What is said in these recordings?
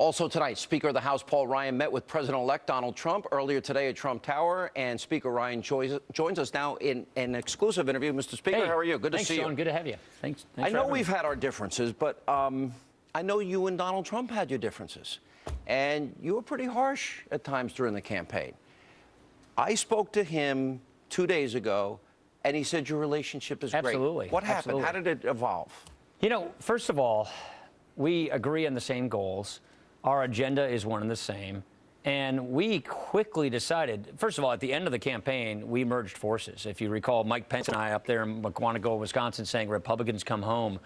Also tonight, Speaker of the House Paul Ryan met with President-elect Donald Trump earlier today at Trump Tower, and Speaker Ryan joins us now in an exclusive interview. Mr. Speaker, hey, how are you? Good to see Sean. you. Good to have you. Thanks I know we've had our differences, but I know you and Donald Trump had your differences, and you were pretty harsh at times during the campaign. I spoke to him 2 days ago, and he said your relationship is Absolutely. great. What happened? Absolutely. How did it evolve? You know, first of all, we agree on the same goals. Our agenda is one and the same. And we quickly decided, first of all, at the end of the campaign, we merged forces. If you recall, Mike Pence and I up there in McGuanago, Wisconsin, saying Republicans come home.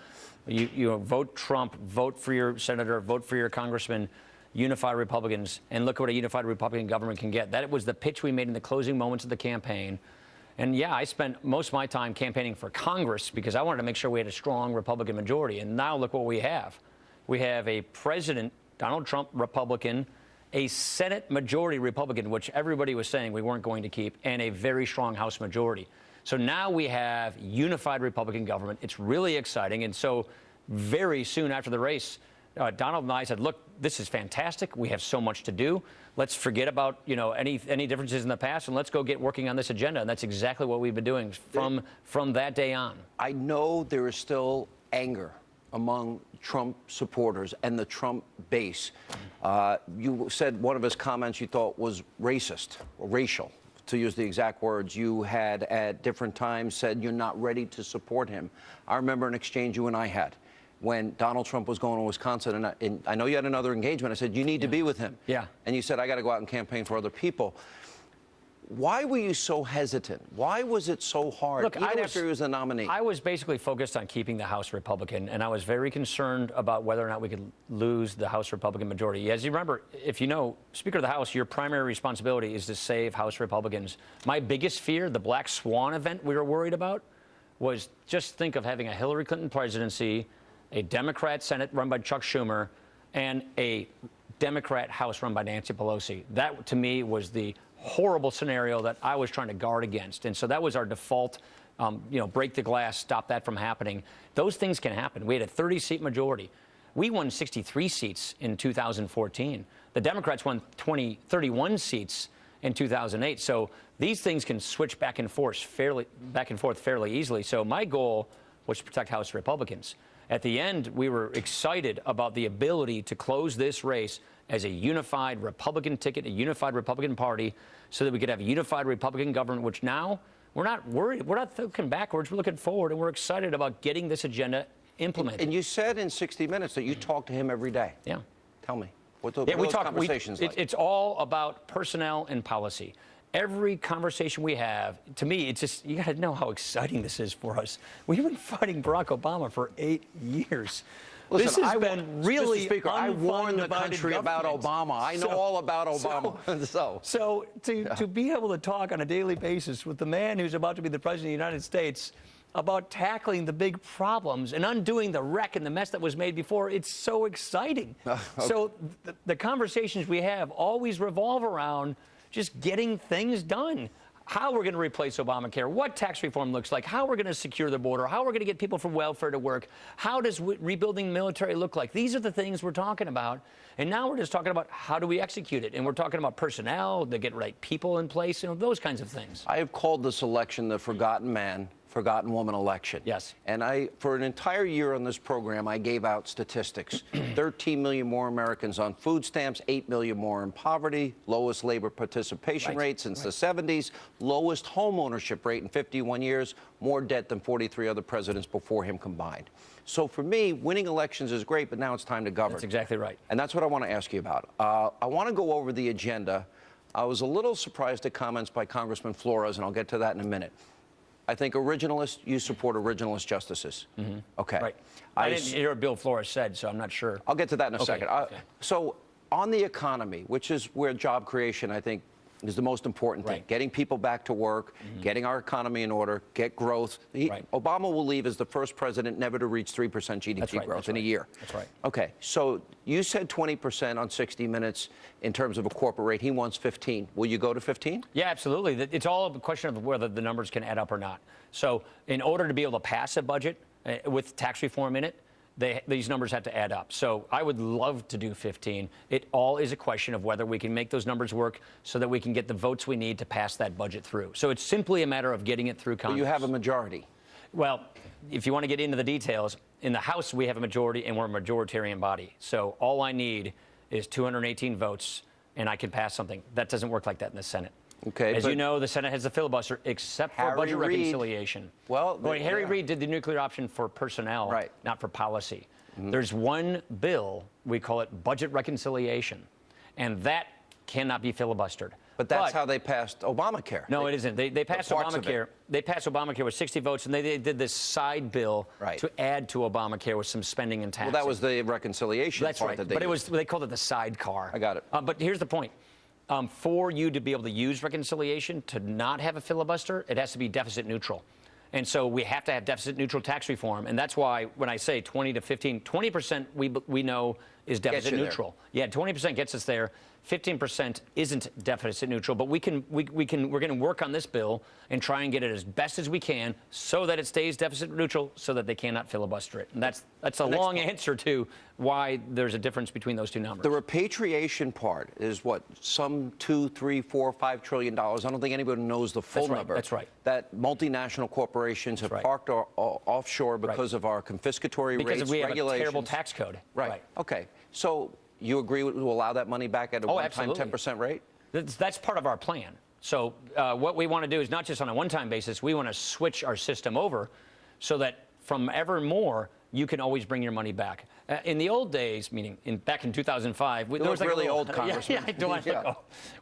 You vote Trump, vote for your senator, vote for your congressman, unify Republicans, and look what a unified Republican government can get. That was the pitch we made in the closing moments of the campaign. And yeah, I spent most of my time campaigning for Congress because I wanted to make sure we had a strong Republican majority. And now look what we have. We have a president, Donald Trump, Republican, a Senate majority Republican, which everybody was saying we weren't going to keep, and a very strong House majority. So now we have unified Republican government. It's really exciting. And so very soon after the race, Donald and I said, look, this is fantastic. We have so much to do. Let's forget about, any differences in the past, and let's go get working on this agenda. And that's exactly what we've been doing from that day on. I know there is still anger among Trump supporters and the Trump base. You said one of his comments you thought was racist or racial, to use the exact words. You had at different times said you're not ready to support him. I remember an exchange you and I had when Donald Trump was going to Wisconsin, and I know you had another engagement. I said, you need to be with him. Yeah. And you said, I got to go out and campaign for other people. Why were you so hesitant? Why was it so hard, Look, even after he was the nominee? I was basically focused on keeping the House Republican, and I was very concerned about whether or not we could lose the House Republican majority. As you remember, if you know, Speaker of the House, your primary responsibility is to save House Republicans. My biggest fear, the black swan event we were worried about, was just think of having a Hillary Clinton presidency, a Democrat Senate run by Chuck Schumer, and a Democrat House run by Nancy Pelosi. That, to me, was the horrible scenario that I was trying to guard against. And so that was our default, break the glass, stop that from happening. Those things can happen. We had a 30-seat majority. We won 63 seats in 2014. The Democrats won 31 seats in 2008. So these things can switch back and forth fairly easily. So my goal was to protect House Republicans. At the end, we were excited about the ability to close this race as a unified Republican ticket, a unified Republican Party, so that we could have a unified Republican government, which now we're not worried. We're not looking backwards. We're looking forward, and we're excited about getting this agenda implemented. And you said in 60 Minutes that you talk to him every day. Yeah. Tell me. What are those conversations like? It's all about personnel and policy. Every conversation we have, to me, it's just, you got to know how exciting this is for us. We've been fighting Barack Obama for 8 years. Listen, this has been really Mr. Speaker, I warned the country about Obama. I know all about Obama. So to be able to talk on a daily basis with the man who's about to be the president of the United States about tackling the big problems and undoing the wreck and the mess that was made before, it's so exciting. Okay. So the conversations we have always revolve around just getting things done. How we're going to replace Obamacare, what tax reform looks like, how we're going to secure the border, how we're going to get people from welfare to work, how does rebuilding the military look like? These are the things we're talking about. And now we're just talking about how do we execute it. And we're talking about personnel, to get right people in place, those kinds of things. I have called this election the forgotten man, forgotten woman election. Yes. And for an entire year on this program, I gave out statistics. 13 million more Americans on food stamps, 8 million more in poverty, lowest labor participation rate since the 70s, lowest home ownership rate in 51 years, more debt than 43 other presidents before him combined. So for me, winning elections is great, but now it's time to govern. That's exactly right. And that's what I want to ask you about. I want to go over the agenda. I was a little surprised at comments by Congressman Flores, and I'll get to that in a minute. I think originalist, you support originalist justices. Mm-hmm. Okay. Right. I didn't hear what Bill Flores said, so I'm not sure. I'll get to that in a second. Okay. So on the economy, which is where job creation, I think, is the most important thing. Getting people back to work, getting our economy in order, get growth. Obama will leave as the first president never to reach 3% GDP growth in a year. That's right. Okay, so you said 20% on 60 Minutes in terms of a corporate rate. He wants 15. Will you go to 15? Yeah, absolutely. It's all a question of whether the numbers can add up or not. So in order to be able to pass a budget with tax reform in it, these numbers have to add up. So I would love to do 15. It all is a question of whether we can make those numbers work so that we can get the votes we need to pass that budget through. So it's simply a matter of getting it through Congress. But you have a majority. Well, if you want to get into the details, in the House we have a majority and we're a majoritarian body. So all I need is 218 votes and I can pass something. That doesn't work like that in the Senate. Okay, as you know, the Senate has a filibuster except for budget reconciliation. Well, Harry Reid did the nuclear option for personnel, right, not for policy. There's one bill, we call it budget reconciliation, and that cannot be filibustered. But that's how they passed Obamacare. No, it isn't. They passed Obamacare. They passed Obamacare with 60 votes, and they did this side bill to add to Obamacare with some spending and taxes. Well, that was the reconciliation That's part right. that they but it used. was, they called it the sidecar. I got it. But here's the point. For you to be able to use reconciliation to not have a filibuster, it has to be deficit neutral. And so we have to have deficit neutral tax reform. And that's why when I say 20 to 15, 20% we know is deficit neutral. Yeah, 20% gets us there. 15% isn't deficit neutral, but we're going to work on this bill and try and get it as best as we can so that it stays deficit neutral so that they cannot filibuster it. And that's a long answer to why there's a difference between those two numbers. The repatriation part is what, some $2, $3, $4, $5 trillion. I don't think anybody knows the full number. That's right. That multinational corporations have parked offshore because of our confiscatory rates, because we have regulations. a terrible tax code. Right. Okay. So you agree to allow that money back at a one-time 10% rate? That's part of our plan. So what we want to do is not just on a one-time basis. We want to switch our system over so that from ever more, you can always bring your money back. In the old days, meaning back in 2005, there was like really old Congressman.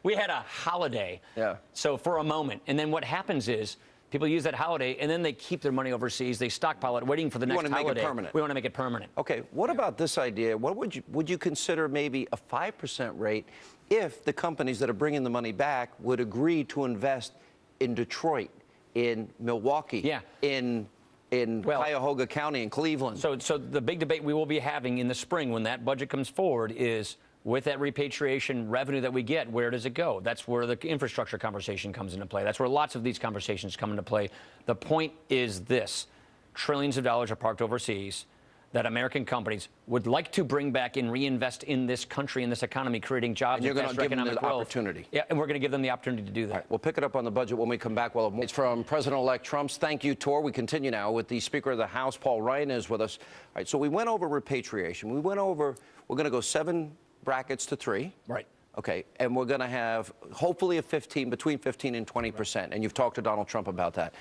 We had a holiday. Yeah. So for a moment, and then what happens is people use that holiday, and then they keep their money overseas. They stockpile it, waiting for the next holiday. We want to make it permanent. We want to make it permanent. Okay. What about this idea? What would you consider maybe a 5% rate if the companies that are bringing the money back would agree to invest in Detroit, in Milwaukee, in Cuyahoga County, in Cleveland? So the big debate we will be having in the spring when that budget comes forward is, with that repatriation revenue that we get, where does it go? That's where the infrastructure conversation comes into play. That's where lots of these conversations come into play. The point is this: trillions of dollars are parked overseas that American companies would like to bring back and reinvest in this country, in this economy, creating jobs and you're and faster economic give them the growth. opportunity. Yeah, and we're going to give them the opportunity to do that. All right, we'll pick it up on the budget when we come back. Well, it's from President-elect Trump's thank you tour. We continue now with the Speaker of the House, Paul Ryan, is with us. All right, so we went over repatriation. We're going to go 7 brackets to 3. Right. Okay, and we're going to have hopefully between 15 and 20%. And you've talked to Donald Trump about that.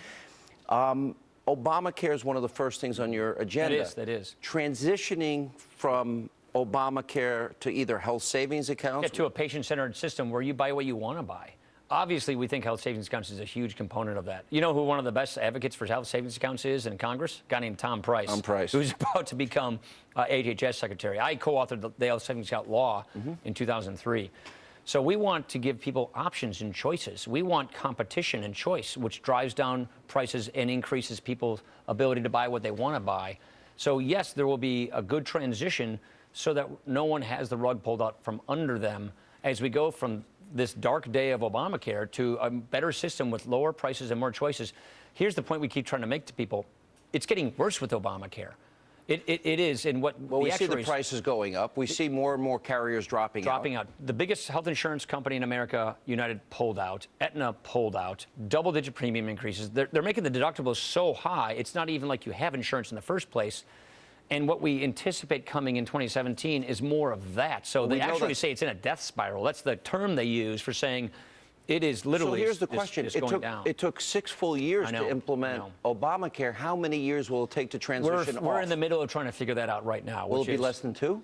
Obamacare is one of the first things on your agenda. That is. Transitioning from Obamacare to either health savings accounts. To a patient-centered system where you buy what you want to buy. Obviously, we think health savings accounts is a huge component of that. You know who one of the best advocates for health savings accounts is in Congress? A guy named Tom Price. Tom Price. Who's about to become HHS secretary. I co-authored the health savings account law in 2003. So we want to give people options and choices. We want competition and choice, which drives down prices and increases people's ability to buy what they want to buy. So yes, there will be a good transition so that no one has the rug pulled out from under them as we go from this dark day of Obamacare to a better system with lower prices and more choices. Here's the point we keep trying to make to people. It's getting worse with Obamacare. It is, and we see the prices going up. We see more and more carriers dropping out. The biggest health insurance company in America, United, pulled out. Aetna pulled out. Double-digit premium increases. They're making the deductibles so high, it's not even like you have insurance in the first place. And what we anticipate coming in 2017 is more of that. So they actually say it's in a death spiral. That's the term they use for saying it is literally. So here's the question. It took 6 full years to implement Obamacare. How many years will it take to transition We're in the middle of trying to figure that out right now. Will it be less than 2?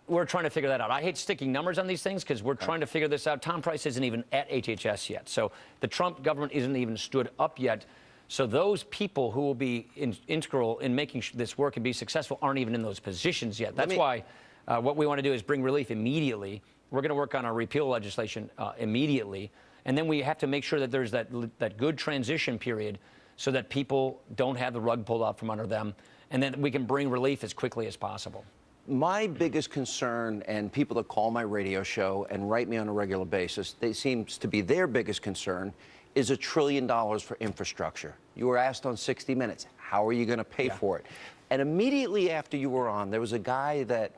We're trying to figure that out. I hate sticking numbers on these things because we're trying to figure this out. Tom Price isn't even at HHS yet. So the Trump government isn't even stood up yet. So those people who will be integral in making this work and be successful aren't even in those positions yet. That's why what we want to do is bring relief immediately. We're going to work on our repeal legislation immediately. And then we have to make sure that there's that good transition period so that people don't have the rug pulled out from under them, and then we can bring relief as quickly as possible. My biggest concern, and people that call my radio show and write me on a regular basis, they seems to be their biggest concern, is $1 trillion for infrastructure. You were asked on 60 Minutes, how are you going to pay for it? And immediately after you were on, there was a guy that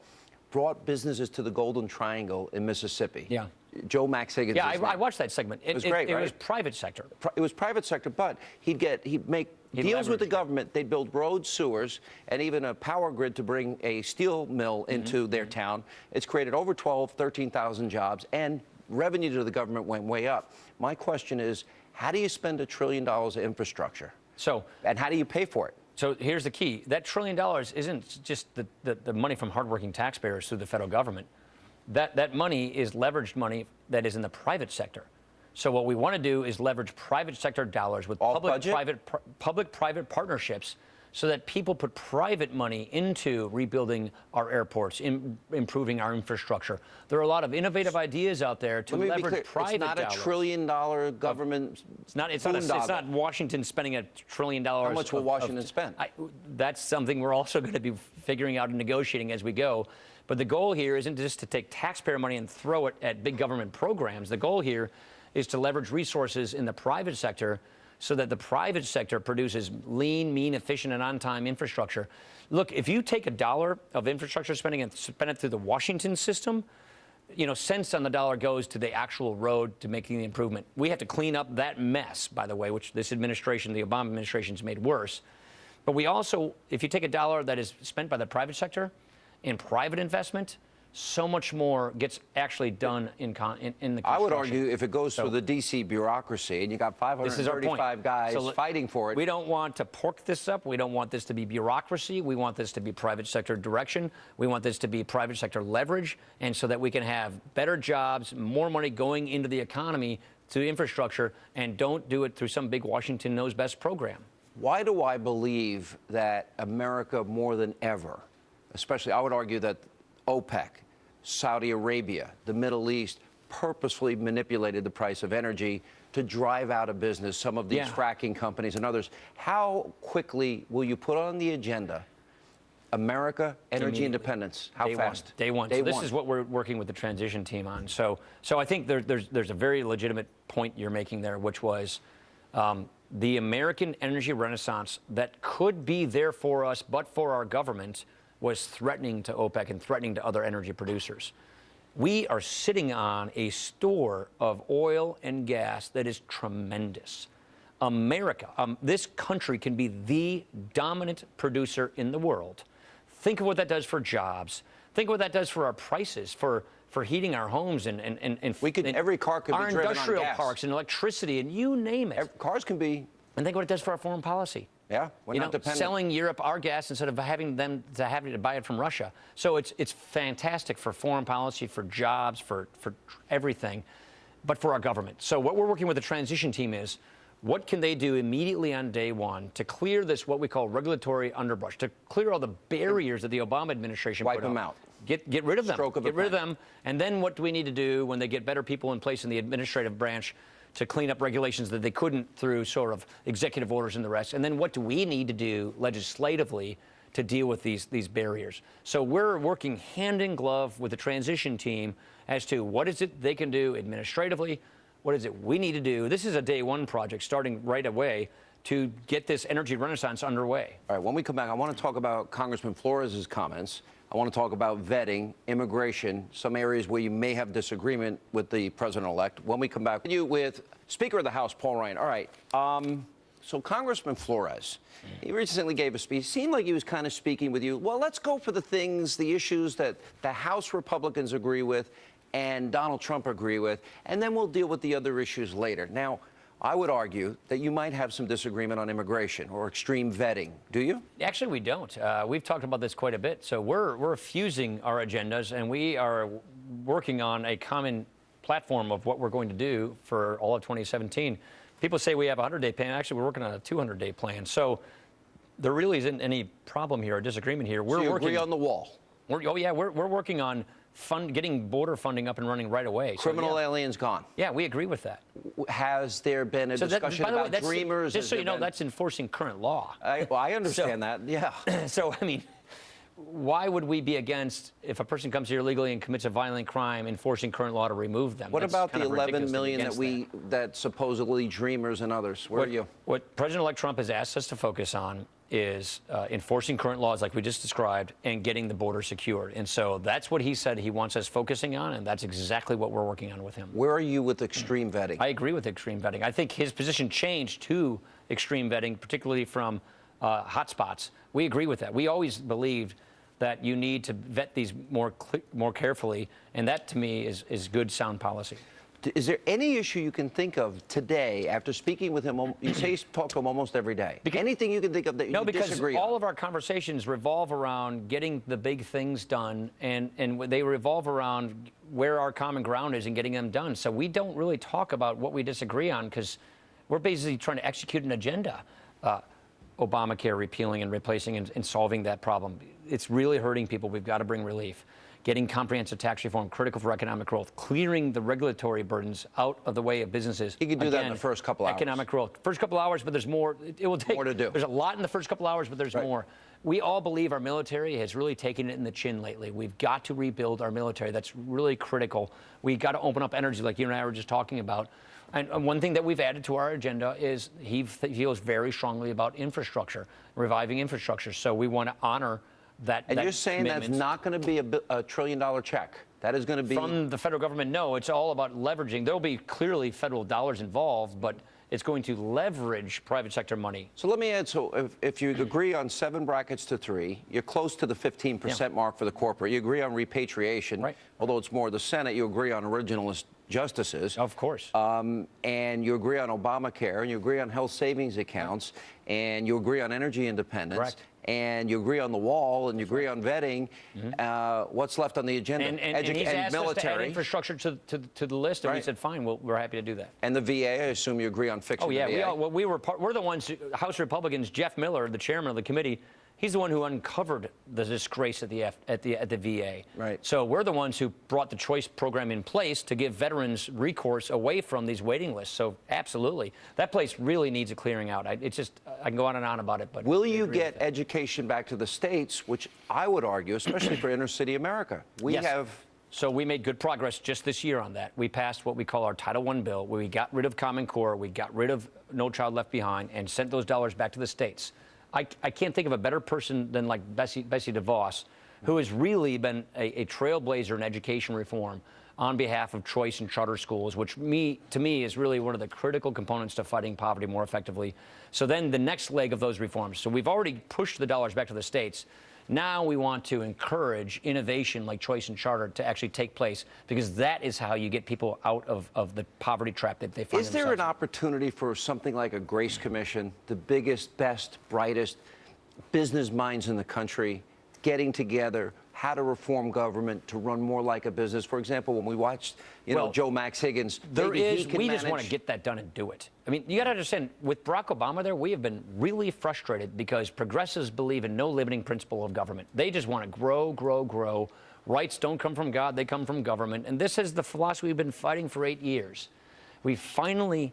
brought businesses to the Golden Triangle in Mississippi. Yeah. Joe Max Higgins. Yeah, I watched that segment. It was great, It right? was private sector. It was private sector, but he'd make deals with the leveraged it. government. They'd build roads, sewers, and even a power grid to bring a steel mill into their town. It's created over 13,000 jobs, and revenue to the government went way up. My question is, how do you spend $1 trillion of infrastructure? And how do you pay for it? So here's the key. That $1 trillion isn't just the money from hardworking taxpayers through the federal government. That money is leveraged money that is in the private sector. So what we want to do is leverage private sector dollars with public-private partnerships so that people put private money into rebuilding our airports, improving our infrastructure. There are a lot of innovative ideas out there to leverage private dollars. It's not $1 trillion government. It's not Washington spending $1 trillion. How much will Washington spend? That's something we're also going to be figuring out and negotiating as we go. But the goal here isn't just to take taxpayer money and throw it at big government programs. The goal here is to leverage resources in the private sector so that the private sector produces lean, mean, efficient, and on-time infrastructure. Look, if you take $1 of infrastructure spending and spend it through the Washington system, cents on the dollar goes to the actual road to making the improvement. We have to clean up that mess, by the way, which this administration, the Obama administration, has made worse. But we also, if you take $1 that is spent by the private sector in private investment, so much more gets actually done in the construction. I would argue if it goes through the D.C. bureaucracy and you got 535 guys fighting for it. We don't want to pork this up. We don't want this to be bureaucracy. We want this to be private sector direction. We want this to be private sector leverage, and so that we can have better jobs, more money going into the economy to infrastructure, and don't do it through some big Washington knows best program. Why do I believe that America more than ever, especially I would argue that OPEC, Saudi Arabia, the Middle East, purposefully manipulated the price of energy to drive out of business some of these fracking companies and others. How quickly will you put on the agenda America, energy independence? How fast? Day one. So this is what we're working with the transition team on. So I think there's a very legitimate point you're making there, which was the American energy renaissance that could be there for us, but for our government, was threatening to OPEC and threatening to other energy producers. We are sitting on a store of oil and gas that is tremendous. America, this country can be the dominant producer in the world. Think of what that does for jobs. Think of what that does for our prices, for heating our homes and every car could be driven on gas. Our industrial parks and electricity and you name it. Cars can be. And think what it does for our foreign policy. Yeah, we're not dependent. Selling Europe our gas instead of having to buy it from Russia. So it's fantastic for foreign policy, for jobs, for everything, but for our government. So what we're working with the transition team is, what can they do immediately on day one to clear this, what we call regulatory underbrush, to clear all the barriers that the Obama administration put up? Wipe them out. Get rid of them. Get rid of them. And then what do we need to do when they get better people in place in the administrative branch to clean up regulations that they couldn't through sort of executive orders and the rest? And then what do we need to do legislatively to deal with these barriers? So we're working hand in glove with the transition team as to what is it they can do administratively, what is it we need to do. This is a day one project starting right away to get this energy renaissance underway. All right, when we come back, I want to talk about Congressman Flores' comments. I want to talk about vetting, immigration, some areas where you may have disagreement with the president-elect. When we come back with Speaker of the House, Paul Ryan. All right, so Congressman Flores, he recently gave a speech. It seemed like he was kind of speaking with you. Well, let's go for the issues that the House Republicans agree with and Donald Trump agree with, and then we'll deal with the other issues later. Now, I would argue that you might have some disagreement on immigration or extreme vetting. Do you? Actually, we don't. We've talked about this quite a bit. So we're fusing our agendas, and we are working on a common platform of what we're going to do for all of 2017. People say we have a 100-day plan. Actually, we're working on a 200-day plan. So there really isn't any problem here or disagreement here. So you agree on the wall? We're working on getting border funding up and running right away. Criminal aliens gone. Yeah, we agree with that. Has there been a discussion about dreamers? Just so you know, that's enforcing current law. I understand that, yeah. So, I mean, why would we be against, if a person comes here illegally and commits a violent crime, enforcing current law to remove them? What about the 11 million that supposedly dreamers and others? Where are you? What President-elect Trump has asked us to focus on is enforcing current laws like we just described and getting the border secured. And so that's what he said he wants us focusing on, and that's exactly what we're working on with him. Where are you with extreme vetting? I agree with extreme vetting. I think his position changed to extreme vetting, particularly from hotspots. We agree with that. We always believed that you need to vet these more carefully, and that to me is good, sound policy. Is there any issue you can think of today after speaking with him? You say you talk to him almost every day. Anything you can think of that you disagree on? All of our conversations revolve around getting the big things done, and they revolve around where our common ground is and getting them done. So we don't really talk about what we disagree on because we're basically trying to execute an agenda. Obamacare repealing and replacing and solving that problem. It's really hurting people. We've got to bring relief. Getting comprehensive tax reform, critical for economic growth, clearing the regulatory burdens out of the way of businesses. You can do that in the first couple hours. Economic growth. First couple hours, but there's more. It will take more to do. There's a lot in the first couple hours, but there's more. We all believe our military has really taken it in the chin lately. We've got to rebuild our military. That's really critical. We've got to open up energy like you and I were just talking about. And one thing that we've added to our agenda is he feels very strongly about infrastructure, reviving infrastructure. So we want to honor that. And you're saying that's not going to be a $1 trillion check? That is going to be from the federal government? No, it's all about leveraging. There'll be clearly federal dollars involved, but it's going to leverage private sector money. So let me add, so if you agree on 7 brackets to 3, you're close to the 15% mark for the corporate. You agree on repatriation, right? Although it's more the Senate, you agree on originalist justices. Of course. And you agree on Obamacare, and you agree on health savings accounts, and you agree on energy independence. Correct. And you agree on the wall, and you agree on vetting. What's left on the agenda? And he's asked military. us to add infrastructure to the list, and we said, fine, we're happy to do that. And the VA, I assume you agree on fixing the VA. We're the ones, House Republicans, Jeff Miller, the chairman of the committee, he's the one who uncovered the disgrace at the VA. Right. So we're the ones who brought the choice program in place to give veterans recourse away from these waiting lists. So absolutely, that place really needs a clearing out. I can go on and on about it, but will you get education back to the states, which I would argue, especially for inner city America, So we made good progress just this year on that. We passed what we call our Title I bill, where we got rid of Common Core, we got rid of No Child Left Behind, and sent those dollars back to the states. I can't think of a better person than like Betsy DeVos, who has really been a trailblazer in education reform on behalf of choice and charter schools, which to me is really one of the critical components to fighting poverty more effectively. So then the next leg of those reforms. So we've already pushed the dollars back to the states. Now we want to encourage innovation like choice and charter to actually take place, because that is how you get people out of the poverty trap that they find themselves in. Is there an opportunity for something like a Grace Commission, the biggest, best, brightest business minds in the country getting together, how to reform government to run more like a business? For example, when we watched, Joe Max Higgins, we just want to get that done and do it. I mean, you got to understand, with Barack Obama there, we have been really frustrated because progressives believe in no limiting principle of government. They just want to grow, grow, grow. Rights don't come from God, they come from government. And this is the philosophy we've been fighting for 8 years. We finally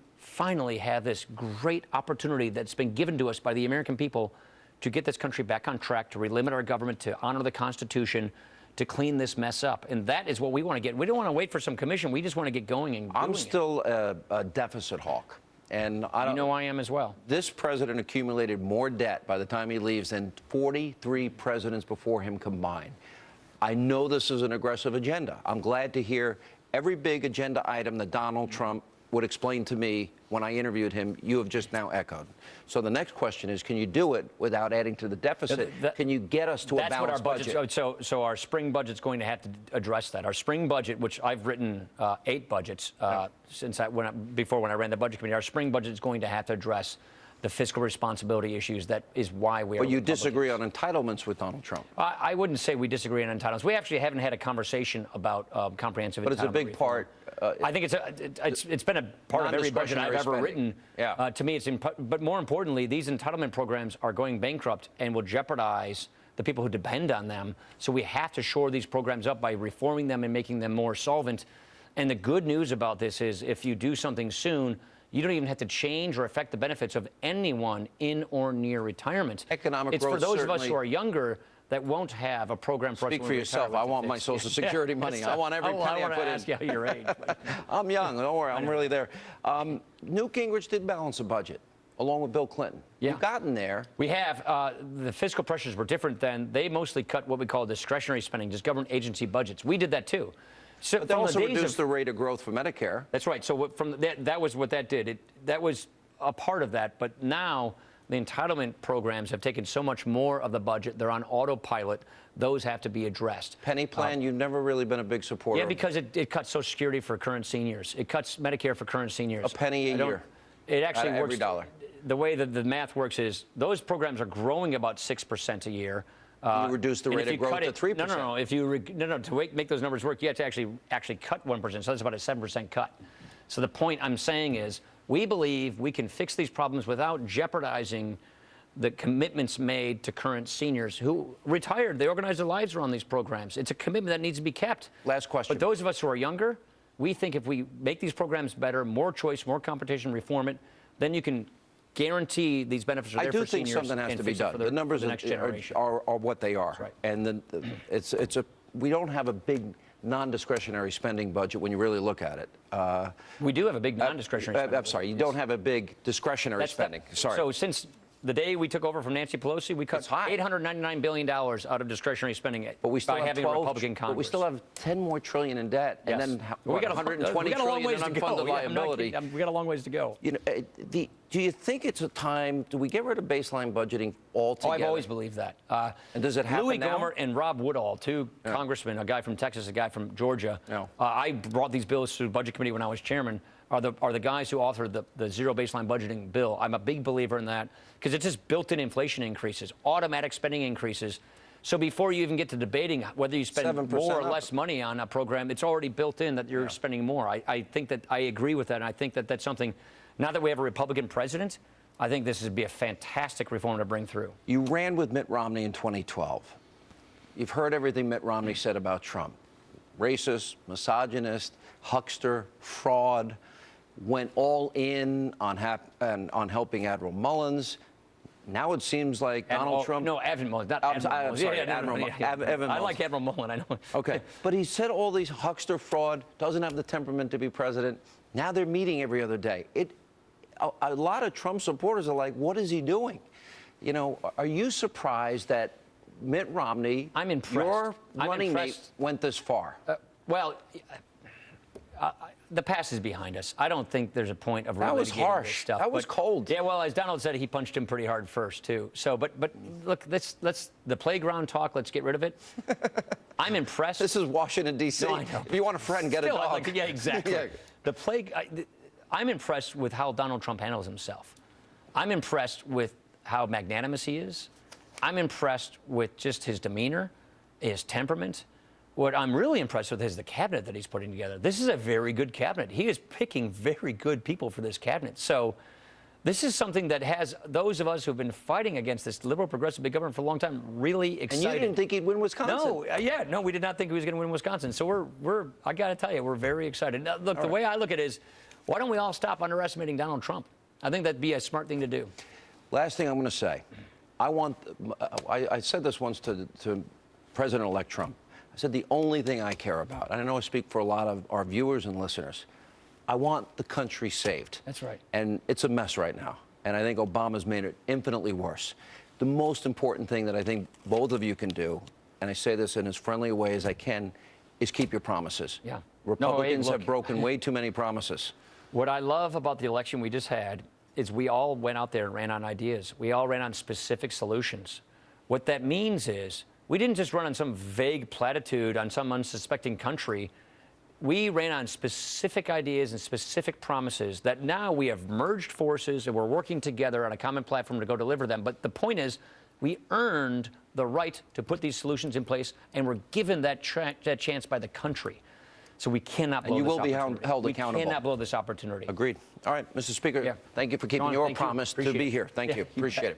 have this great opportunity that's been given to us by the American people to get this country back on track, to relimit our government, to honor the Constitution, to clean this mess up. And that is what we want to get. We don't want to wait for some commission. We just want to get going and doing I'm still a deficit hawk. And I don't, I am as well. This president accumulated more debt by the time he leaves than 43 presidents before him combined. I know this is an aggressive agenda. I'm glad to hear every big agenda item that Donald Trump would explain to me when I interviewed him, you have just now echoed. So the next question is, can you do it without adding to the deficit? Can you get us to a balanced budget? So our spring budget's going to have to address that. Our spring budget, which I've written 8 budgets before when I ran the budget committee, our spring budget is going to have to address the fiscal responsibility issues. That is why we are. But you disagree on entitlements with Donald Trump. I wouldn't say we disagree on entitlements. We actually haven't had a conversation about comprehensive entitlement. But it's a big part. I think it's been a part of every budget I've ever written. Yeah. To me, but more importantly, these entitlement programs are going bankrupt and will jeopardize the people who depend on them. So we have to shore these programs up by reforming them and making them more solvent. And the good news about this is, if you do something soon, you don't even have to change or affect the benefits of anyone in or near retirement. Economic growth, it's for those of us who are younger that won't have a program for us. Speak for yourself. I want my Social Security money. I want every penny I put in. I ask you your age. I'm young. Don't worry. I'm really there. Newt Gingrich did balance a budget. along with Bill Clinton. Yeah. You've gotten there. We have. The fiscal pressures were different then. They mostly cut what we call discretionary spending, just government agency budgets. We did that too. So But they also reduced the rate of growth for Medicare. That's right. So that was what that did. That was a part of that. But now the entitlement programs have taken so much more of the budget. They're on autopilot. Those have to be addressed. Penny plan, you've never really been a big supporter. Yeah, because it cuts Social Security for current seniors. It cuts Medicare for current seniors. A penny a year. It actually works. Every dollar. The way that the math works is those programs are growing about 6% a year. You reduce the rate of growth to 3%. No. If you to make those numbers work, you have to actually cut 1%. So that's about a 7% cut. So the point I'm saying is, we believe we can fix these problems without jeopardizing the commitments made to current seniors who retired. They organized their lives around these programs. It's a commitment that needs to be kept. Last question. But those of us who are younger, we think if we make these programs better, more choice, more competition, reform it, then you can guarantee these benefits are there for seniors. I do think something has to be done. The numbers the next generation. are what they are. Right. And we don't have a big non-discretionary spending budget when you really look at it. We do have a big non-discretionary spending. I'm sorry, you don't have a big discretionary spending. Sorry. So since the day we took over from Nancy Pelosi, we cut $899 billion out of discretionary spending by having a Republican Congress. But we still have 10 more trillion in debt, and then we got 120 trillion in unfunded liability. We got a long ways to go. You know, do you think it's a time? Do we get rid of baseline budgeting altogether? Oh, I've always believed that. And does it happen Louis now? Gohmert and Rob Woodall, two congressmen, a guy from Texas, a guy from Georgia. I brought these bills to the Budget Committee when I was chairman. Are the guys who authored the zero baseline budgeting bill. I'm a big believer in that because it's just built-in inflation increases, automatic spending increases. So before you even get to debating whether you spend more or less money on a program, it's already built in that you're spending more. I think that I agree with that, and I think that that's something, now that we have a Republican president, I think this would be a fantastic reform to bring through. You ran with Mitt Romney in 2012. You've heard everything Mitt Romney said about Trump. Racist, misogynist, huckster, fraud. Went all in on helping Admiral Mullins. Now it seems like Donald Trump. No, Evan Mullins, not I'm Admiral Mullins. sorry, Admiral Mullins. Evan Mullins. I like Admiral Mullins, I know. Okay, but he said all these huckster fraud, doesn't have the temperament to be president. Now they're meeting every other day. A lot of Trump supporters are like, what is he doing? You know, are you surprised that Mitt Romney, I'm impressed. your running mate, went this far? The past is behind us. I don't think there's a point of that was relitigating harsh. this stuff. That was cold. Yeah, well, as Donald said, he punched him pretty hard first too. So, but look, let's the playground talk. Let's get rid of it. I'm impressed. This is Washington D.C. No, I know. If you want a friend, get a dog. Yeah, exactly. I'm impressed with how Donald Trump handles himself. I'm impressed with how magnanimous he is. I'm impressed with just his demeanor, his temperament. What I'm really impressed with is the cabinet that he's putting together. This is a very good cabinet. He is picking very good people for this cabinet. So this is something that has those of us who have been fighting against this liberal progressive big government for a long time really excited. And you didn't think he'd win Wisconsin? No, we did not think he was going to win Wisconsin. So I got to tell you, we're very excited. Now, look, the way I look at it is, why don't we all stop underestimating Donald Trump? I think that'd be a smart thing to do. Last thing I'm going to say, I said this once to President-elect Trump. I said the only thing I care about, and I know I speak for a lot of our viewers and listeners, I want the country saved. That's right. And it's a mess right now. And I think Obama's made it infinitely worse. The most important thing that I think both of you can do, and I say this in as friendly a way as I can, is keep your promises. Yeah. Republicans have broken way too many promises. What I love about the election we just had is we all went out there and ran on ideas. We all ran on specific solutions. What that means is we didn't just run on some vague platitude on some unsuspecting country. We ran on specific ideas and specific promises that now we have merged forces and we're working together on a common platform to go deliver them. But the point is, we earned the right to put these solutions in place, and we're given that chance by the country. So we cannot blow this opportunity. And you will be held accountable. We cannot blow this opportunity. Agreed. All right, Mr. Speaker, thank you for keeping your promise to be here. Thank you. Appreciate it.